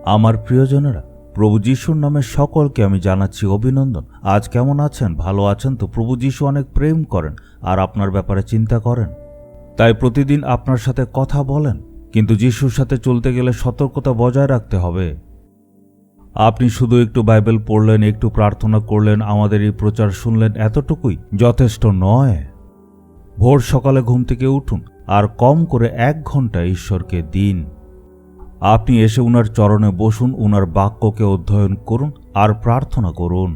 আমার প্রিয়জনেরা, প্রভু যিশুর নামে সকলকে আমি জানাচ্ছি অভিনন্দন। আজ কেমন আছেন? ভালো আছেন তো? প্রভু যিশু অনেক প্রেম করেন আর আপনার ব্যাপারে চিন্তা করেন, তাই প্রতিদিন আপনার সাথে কথা বলেন। কিন্তু যিশুর সাথে চলতে গেলে সতর্কতা বজায় রাখতে হবে। আপনি শুধু একটু বাইবেল পড়লেন, একটু প্রার্থনা করলেন, আমাদের এই প্রচার শুনলেন, এতটুকুই যথেষ্ট নয়। ভোর সকালে ঘুম থেকে উঠুন আর কম করে 1 ঘন্টা ঈশ্বরকে দিন। আপনি এসে উনার চরণে বসুন, উনার বাক্যকে অধ্যয়ন করুন আর প্রার্থনা করুন।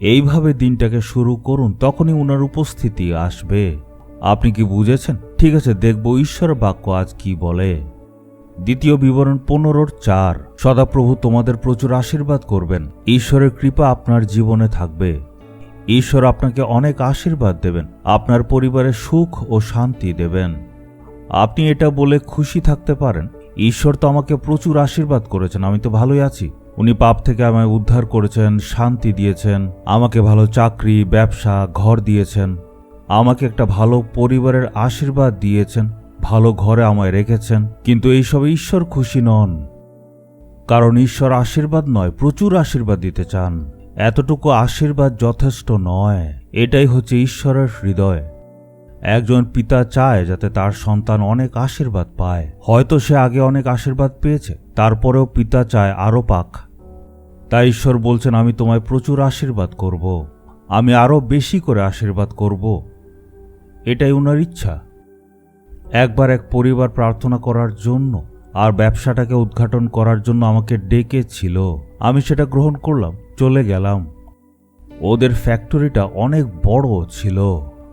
এইভাবে দিনটাকে শুরু করুন, তখনই উনার উপস্থিতি আসবে। আপনি কি বুঝেছেন? ঠিক আছে, দেখব ঈশ্বরের বাক্য আজ কি বলে। দ্বিতীয় বিবরণ 15:4। সদাপ্রভু তোমাদের প্রচুর আশীর্বাদ করবেন। ঈশ্বরের কৃপা আপনার জীবনে থাকবে। ঈশ্বর আপনাকে অনেক আশীর্বাদ দেবেন, আপনার পরিবারে সুখ ও শান্তি দেবেন। আপনি এটা বলে খুশি থাকতে পারেন, ঈশ্বর তো আমাকে প্রচুর আশীর্বাদ করেছেন, আমি তো ভালোই আছি। উনি পাপ থেকে আমায় উদ্ধার করেছেন, শান্তি দিয়েছেন, আমাকে ভালো চাকরি, ব্যবসা, ঘর দিয়েছেন, আমাকে একটা ভালো পরিবারের আশীর্বাদ দিয়েছেন, ভালো ঘরে আমায় রেখেছেন। কিন্তু এইসব ঈশ্বর খুশি নন, কারণ ঈশ্বর আশীর্বাদ নয়, প্রচুর আশীর্বাদ দিতে চান। এতটুকু আশীর্বাদ যথেষ্ট নয়। এটাই হচ্ছে ঈশ্বরের হৃদয়। একজন পিতা চায় যাতে তার সন্তান অনেক আশীর্বাদ পায়। হয়তো সে আগে অনেক আশীর্বাদ পেয়েছে, তারপরেও পিতা চায় আরও পাক। তাই ঈশ্বর বলছেন, আমি তোমায় প্রচুর আশীর্বাদ করব, আমি আরও বেশি করে আশীর্বাদ করব। এটাই উনার ইচ্ছা। একবার এক পরিবার প্রার্থনা করার জন্য আর ব্যবসাটাকে উদ্ঘাটন করার জন্য আমাকে ডেকেছিল। আমি সেটা গ্রহণ করলাম, চলে গেলাম। ওদের ফ্যাক্টরিটা অনেক বড় ছিল।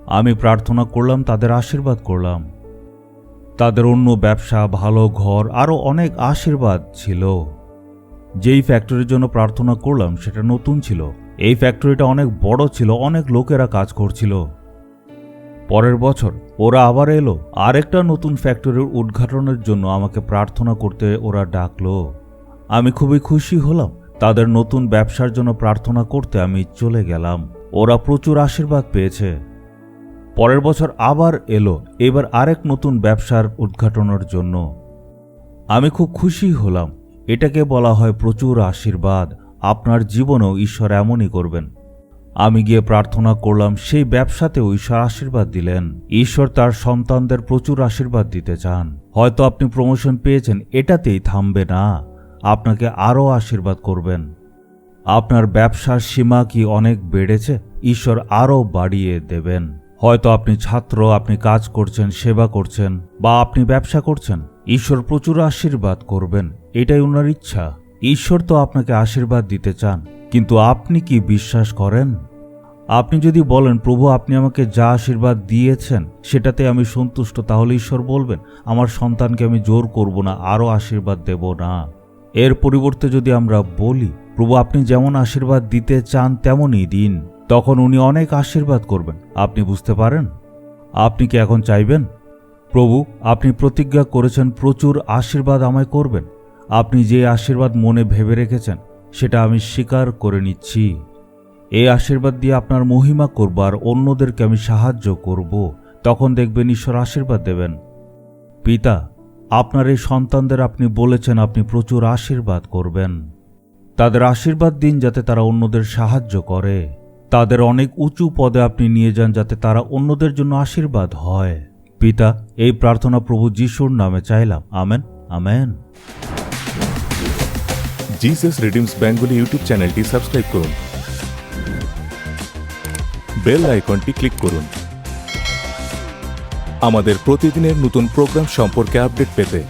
আমি প্রার্থনা করলাম, তাদের আশীর্বাদ করলাম। তাদের অন্য ব্যবসা, ভালো ঘর, আরও অনেক আশীর্বাদ ছিল। যেই ফ্যাক্টরির জন্য প্রার্থনা করলাম সেটা নতুন ছিল। এই ফ্যাক্টরিটা অনেক বড় ছিল, অনেক লোকেরা কাজ করছিল। পরের বছর ওরা আবার এলো, আরেকটা নতুন ফ্যাক্টরির উদ্ঘাটনের জন্য আমাকে প্রার্থনা করতে ওরা ডাকলো। আমি খুবই খুশি হলাম। তাদের নতুন ব্যবসার জন্য প্রার্থনা করতে আমি চলে গেলাম। ওরা প্রচুর আশীর্বাদ পেয়েছে। পরের বছর আবার এলো, এবার আরেক নতুন ব্যবসার উদ্ঘাটনের জন্য। আমি খুব খুশি হলাম। এটাকে বলা হয় প্রচুর আশীর্বাদ। আপনার জীবনেও ঈশ্বর এমনই করবেন। আমি গিয়ে প্রার্থনা করলাম, সেই ব্যবসাতেও ঈশ্বর আশীর্বাদ দিলেন। ঈশ্বর তার সন্তানদের প্রচুর আশীর্বাদ দিতে চান। হয়তো আপনি প্রমোশন পেয়েছেন, এটাতেই থামবে না, আপনাকে আরও আশীর্বাদ করবেন। আপনার ব্যবসার সীমা কি অনেক বেড়েছে? ঈশ্বর আরও বাড়িয়ে দেবেন। হয়তো আপনি ছাত্র, আপনি কাজ করছেন, সেবা করছেন, বা আপনি ব্যবসা করছেন, ঈশ্বর প্রচুর আশীর্বাদ করবেন। এটাই ওনার ইচ্ছা। ঈশ্বর তো আপনাকে আশীর্বাদ দিতে চান, কিন্তু আপনি কি বিশ্বাস করেন? আপনি যদি বলেন, প্রভু আপনি আমাকে যা আশীর্বাদ দিয়েছেন সেটাতে আমি সন্তুষ্ট, তাহলে ঈশ্বর বলবেন, আমার সন্তানকে আমি জোর করব না, আরও আশীর্বাদ দেব না। এর পরিবর্তে যদি আমরা বলি, প্রভু আপনি যেমন আশীর্বাদ দিতে চান তেমনই দিন, তখন উনি অনেক আশীর্বাদ করবেন। আপনি বুঝতে পারেন? আপনি কি এখন চাইবেন, প্রভু আপনি প্রতিজ্ঞা করেছেন প্রচুর আশীর্বাদ আমায় করবেন, আপনি যে আশীর্বাদ মনে ভেবে রেখেছেন সেটা আমি স্বীকার করে নিচ্ছি। এই আশীর্বাদ দিয়ে আপনার মহিমা করব আর অন্যদেরকে আমি সাহায্য করব। তখন দেখবেন ঈশ্বর আশীর্বাদ দেবেন। পিতা, আপনার এই সন্তানদের আপনি বলেছেন আপনি প্রচুর আশীর্বাদ করবেন। তাদের আশীর্বাদ দিন যাতে তারা অন্যদের সাহায্য করে। তাদের অনেক উঁচু পদে আপনি নিয়ে যান যাতে তারা অন্যদের জন্য আশীর্বাদ হয়। পিতা, এই প্রার্থনা প্রভু যিশুর নামে চাইলাম। Amen, amen. Jesus redeems Bengali YouTube চ্যানেলটি সাবস্ক্রাইব করুন, বেল আইকনটি ক্লিক করুন আমাদের প্রতিদিনের নতুন প্রোগ্রাম সম্পর্কে আপডেট পেতে।